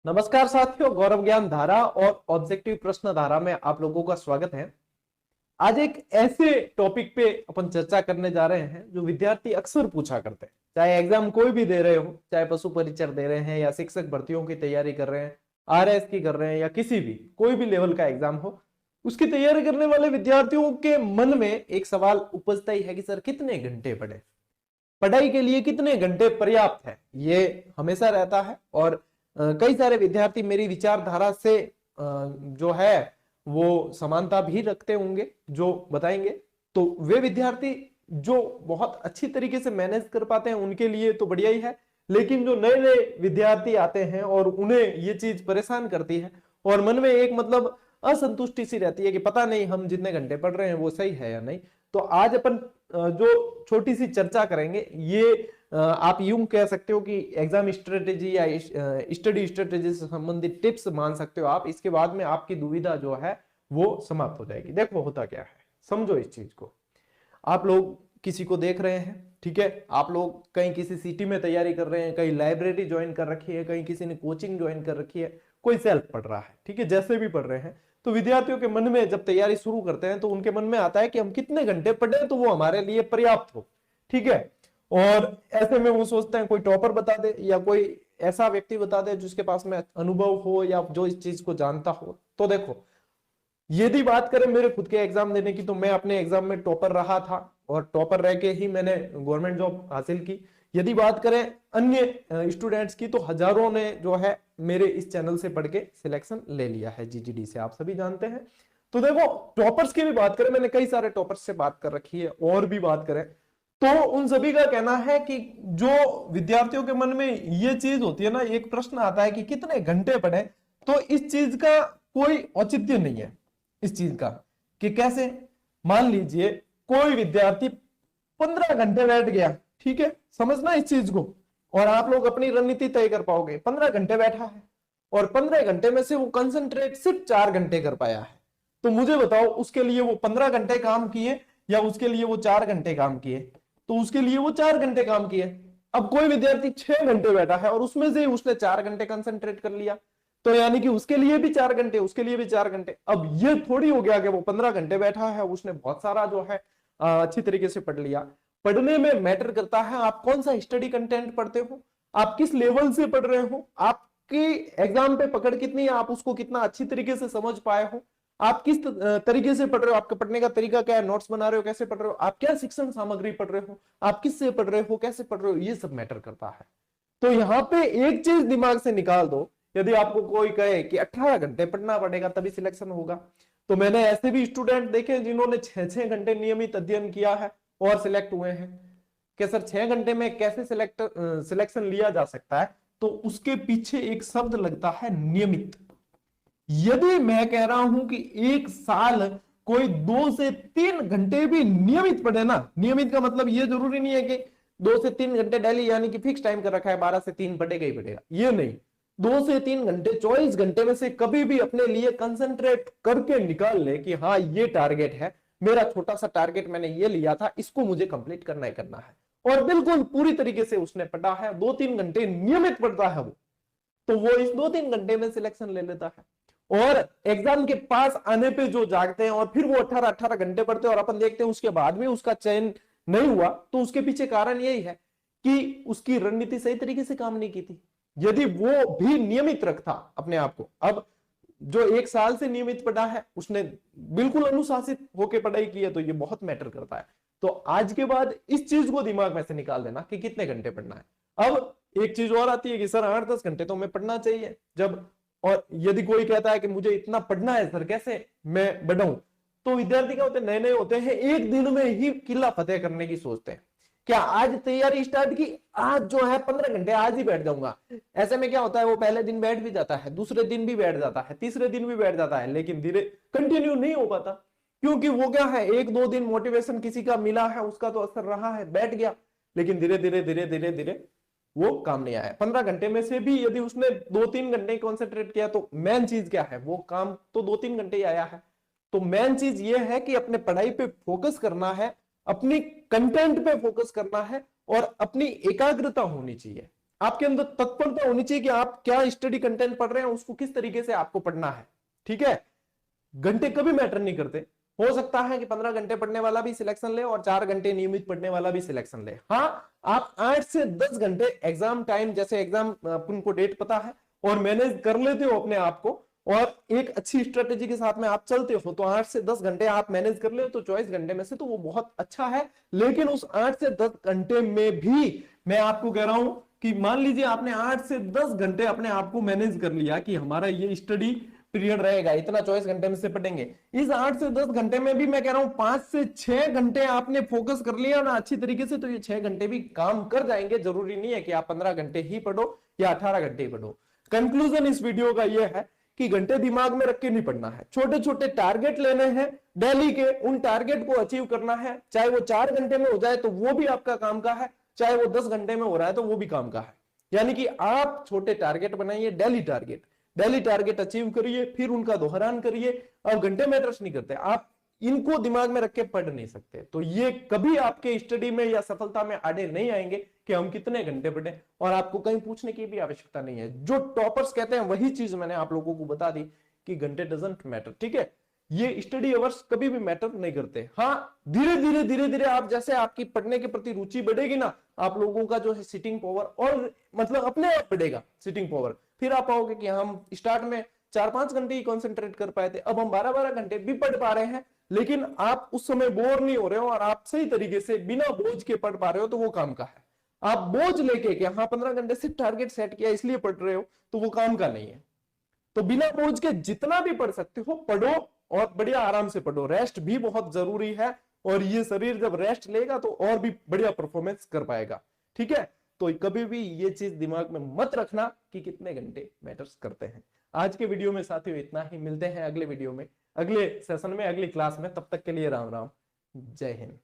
नमस्कार साथियों, गौरव ज्ञान धारा और ऑब्जेक्टिव प्रश्न धारा में आप लोगों का स्वागत है। आज एक ऐसे टॉपिक पे अपन चर्चा करने जा रहे हैं जो विद्यार्थी अक्सर पूछा करते हैं, चाहे एग्जाम कोई भी दे रहे हो, चाहे पशु परीक्षण दे रहे हैं या शिक्षक भर्तियों की तैयारी कर रहे हैं, आरएस की कर रहे हैं या किसी भी कोई भी लेवल का एग्जाम हो, उसकी तैयारी करने वाले विद्यार्थियों के मन में एक सवाल उपजता ही है कि सर कितने घंटे पढ़े, पढ़ाई के लिए कितने घंटे पर्याप्त है। ये हमेशा रहता है और कई सारे विद्यार्थी मेरी विचारधारा से जो है वो समानता भी रखते होंगे, जो बताएंगे। तो वे विद्यार्थी जो बहुत अच्छी तरीके से मैनेज कर पाते हैं उनके लिए तो बढ़िया ही है, लेकिन जो नए नए विद्यार्थी आते हैं और उन्हें ये चीज परेशान करती है और मन में एक मतलब असंतुष्टि सी रहती है कि पता नहीं हम जितने घंटे पढ़ रहे हैं वो सही है या नहीं। तो आज अपन जो छोटी सी चर्चा करेंगे ये आप यूं कह सकते हो कि एग्जाम स्ट्रेटेजी या स्टडी स्ट्रेटेजी से संबंधित टिप्स मान सकते हो आप। इसके बाद में आपकी दुविधा जो है वो समाप्त हो जाएगी। देखो होता क्या है, समझो इस चीज को। आप लोग किसी को देख रहे हैं, ठीक है, आप लोग कहीं किसी सिटी में तैयारी कर रहे हैं, कहीं लाइब्रेरी ज्वाइन कर रखी है, कहीं किसी ने कोचिंग ज्वाइन कर रखी है, कोई सेल्फ पढ़ रहा है, ठीक है, जैसे भी पढ़ रहे हैं। तो विद्यार्थियों के मन में जब तैयारी शुरू करते हैं तो उनके मन में आता है कि हम कितने घंटे पढ़े तो वो हमारे लिए पर्याप्त हो, ठीक है। और ऐसे में वो सोचते हैं कोई टॉपर बता दे या कोई ऐसा व्यक्ति बता दे जिसके पास में अनुभव हो या जो इस चीज को जानता हो। तो देखो, यदि बात करें मेरे खुद के एग्जाम देने की, तो मैं अपने एग्जाम में टॉपर रहा था और टॉपर रह के ही मैंने गवर्नमेंट जॉब हासिल की। यदि बात करें अन्य स्टूडेंट्स की, तो हजारों ने जो है मेरे इस चैनल से पढ़ के सिलेक्शन ले लिया है जीजीडी से, आप सभी जानते हैं। तो देखो, टॉपर्स की भी बात करें, मैंने कई सारे टॉपर्स से बात कर रखी है, और भी बात करें तो उन सभी का कहना है कि जो विद्यार्थियों के मन में ये चीज होती है ना, एक प्रश्न आता है कि कितने घंटे पढ़े, तो इस चीज का कोई औचित्य नहीं है इस चीज का कि कैसे। मान लीजिए कोई विद्यार्थी 15 घंटे बैठ गया, ठीक है, समझना इस चीज को, और आप लोग अपनी रणनीति तय कर पाओगे। 15 घंटे बैठा है और 15 घंटे में से वो कंसंट्रेट सिर्फ 4 घंटे कर पाया है, तो मुझे बताओ उसके लिए वो 15 घंटे काम किए या उसके लिए वो 4 घंटे काम किए? तो उसके लिए वो 4 घंटे काम किए। अब कोई विद्यार्थी 6 घंटे बैठा है और उसमें से उसने 4 घंटे कंसंट्रेट कर लिया, तो यानी कि उसके लिए भी 4 घंटे, उसके लिए भी 4 घंटे। अब ये थोड़ी हो गया कि वो 15 घंटे बैठा है, उसने बहुत सारा जो है अच्छी तरीके से पढ़ लिया। पढ़ने में मैटर करता है आप कौन सा स्टडी कंटेंट पढ़ते हो, आप किस लेवल से पढ़ रहे हो, आपकी एग्जाम पे पकड़ कितनी है, आप उसको कितना अच्छी तरीके से समझ पाए हो, आप किस तरीके से पढ़ रहे हो, आपका पढ़ने का तरीका क्या है, नोट्स बना रहे हो, कैसे पढ़ रहे हो, आप क्या शिक्षण सामग्री पढ़ रहे हो, आप किससे पढ़ रहे हो, कैसे पढ़ रहे हो, ये सब मैटर करता है। तो यहाँ पे एक चीज दिमाग से निकाल दो, यदि आपको कोई कहे कि 18 घंटे पढ़ना पड़ेगा तभी सिलेक्शन होगा, तो मैंने ऐसे भी स्टूडेंट देखे जिन्होंने 6-6 घंटे नियमित अध्ययन किया है और सिलेक्ट हुए हैं। कि सर 6 घंटे में कैसे सिलेक्शन लिया जा सकता है? तो उसके पीछे एक शब्द लगता है नियमित। यदि मैं कह रहा हूं कि एक साल कोई 2 से 3 घंटे भी नियमित पढ़े ना, नियमित का मतलब ये जरूरी नहीं है कि 2 से 3 घंटे डेली यानी कि फिक्स टाइम कर रखा है 12 से 3 पढ़ेगा ही पढ़ेगा, ये नहीं। 2 से 3 घंटे 24 घंटे में से कभी भी अपने लिए कंसंट्रेट करके निकाल ले कि हाँ ये टारगेट है मेरा, छोटा सा टारगेट मैंने ये लिया था, इसको मुझे कंप्लीट करना ही करना है, और बिल्कुल पूरी तरीके से उसने पढ़ा है, 2-3 घंटे नियमित पढ़ता है वो, तो वो इस 2-3 घंटे में सिलेक्शन ले लेता है। और एग्जाम के पास आने पे जो जागते हैं और फिर वो 18-18 घंटे पढ़ते हैं और अपन देखते हैं उसके बाद भी उसका चयन नहीं हुआ, तो उसके पीछे कारण यही है कि उसकी रणनीति सही तरीके से काम नहीं की थी। यदि वो भी नियमित रखता अपने आप को, अब जो 1 साल से नियमित पढ़ा है उसने बिल्कुल अनुशासित होकर पढ़ाई की है, तो ये बहुत मैटर करता है। तो आज के बाद इस चीज को दिमाग में से निकाल देना कि कितने घंटे पढ़ना है। अब एक चीज और आती है कि सर 8-10 घंटे तो हमें पढ़ना चाहिए जब, और यदि कोई कहता है कि मुझे इतना पढ़ना है सर कैसे मैं बढ़ाऊं, तो विद्यार्थी क्या होते हैं, नए नए होते हैं, एक दिन में ही किला फतेह करने की सोचते हैं। क्या आज तैयारी स्टार्ट की, आज जो है 15 घंटे आज ही बैठ जाऊंगा। ऐसे में क्या होता है, वो पहले दिन बैठ भी जाता है, दूसरे दिन भी बैठ जाता है, तीसरे दिन भी बैठ जाता है, लेकिन धीरे कंटिन्यू नहीं हो पाता, क्योंकि वो क्या है, 1-2 दिन मोटिवेशन किसी का मिला है, उसका तो असर रहा है, बैठ गया, लेकिन धीरे धीरे धीरे धीरे धीरे वो काम नहीं आया। 15 घंटे में से भी यदि उसने 2-3 घंटे कॉन्सेंट्रेट किया, तो मेन चीज क्या है, वो काम तो 2-3 घंटे ही आया है। तो मेन चीज ये है कि अपने पढ़ाई पे फोकस करना है, अपनी कंटेंट पे फोकस करना है और अपनी एकाग्रता होनी चाहिए। आपके अंदर तत्परता होनी चाहिए कि आप क्या स्टडी कंटेंट पढ़ रहे हैं, उसको किस तरीके से आपको पढ़ना है। ठीक है, घंटे कभी मैटर नहीं करते। हो सकता है कि 15 घंटे पढ़ने वाला भी सिलेक्शन ले और 4 घंटे नियमित पढ़ने वाला भी सिलेक्शन ले। हाँ, आप 8 से 10 घंटे एग्जाम टाइम, जैसे एग्जाम उनको डेट पता है और मैनेज कर लेते हो अपने आप को, और एक अच्छी स्ट्रेटेजी के साथ में आप चलते हो, तो 8 से 10 घंटे आप मैनेज कर ले तो 24 घंटे में से तो वो बहुत अच्छा है। लेकिन उस 8 से 10 घंटे में भी मैं आपको कह रहा हूं कि मान लीजिए आपने 8 से 10 घंटे अपने आप को मैनेज कर लिया कि हमारा ये स्टडी पीरियड रहेगा, इतना 24 घंटे में से पढ़ेंगे। इस 8 से 10 घंटे में भी मैं कह रहा हूं 5 से 6 घंटे आपने फोकस कर लिया ना अच्छी तरीके से, तो ये 6 घंटे भी काम कर जाएंगे। जरूरी नहीं है कि आप 15 घंटे ही पढ़ो या 18 घंटे ही पढ़ो। कंक्लूजन इस वीडियो का यह है कि घंटे दिमाग में रख के नहीं पढ़ना है, छोटे छोटे टारगेट लेने हैं डेली के, उन टारगेट को अचीव करना है। चाहे वो 4 घंटे में हो जाए तो वो भी आपका काम का है, चाहे वो 10 घंटे में हो रहा है तो वो भी काम का है। यानी कि आप छोटे टारगेट बनाइए, डेली टारगेट अचीव करिए, फिर उनका दोहरान करिए। अब घंटे मैटर्स नहीं करते, आप इनको दिमाग में रख के पढ़ नहीं सकते, तो ये कभी आपके स्टडी में या सफलता में आड़े नहीं आएंगे कि हम कितने घंटे पढ़े, और आपको कहीं पूछने की भी आवश्यकता नहीं है। जो टॉपर्स कहते हैं वही चीज मैंने आप लोगों को बता दी कि घंटे डजंट मैटर। ठीक है, ये स्टडी अवर्स कभी भी मैटर नहीं करते। हाँ, धीरे धीरे आप जैसे आपकी पढ़ने के प्रति रुचि बढ़ेगी ना, आप लोगों का जो है सिटिंग पावर और मतलब अपने आप बढ़ेगा सिटिंग पावर। फिर आप पाओगे कि हम स्टार्ट में 4-5 घंटे ही कॉन्सेंट्रेट कर पाए थे, अब हम 12-12 घंटे भी पढ़ पा रहे हैं, लेकिन आप उस समय बोर नहीं हो रहे हो और आप सही तरीके से बिना बोझ के पढ़ पा रहे हो, तो वो काम का है। आप बोझ लेके कि हाँ 15 घंटे से टारगेट सेट किया इसलिए पढ़ रहे हो, तो वो काम का नहीं है। तो बिना बोझ के जितना भी पढ़ सकते हो पढ़ो, और बढ़िया आराम से पढ़ो। रेस्ट भी बहुत जरूरी है, और ये शरीर जब रेस्ट लेगा तो और भी बढ़िया परफॉर्मेंस कर पाएगा। ठीक है, तो कभी भी ये चीज दिमाग में मत रखना कि कितने घंटे मैटर्स करते हैं। आज के वीडियो में साथियों इतना ही, मिलते हैं अगले वीडियो में, अगले सेशन में, अगली क्लास में। तब तक के लिए राम राम, जय हिंद।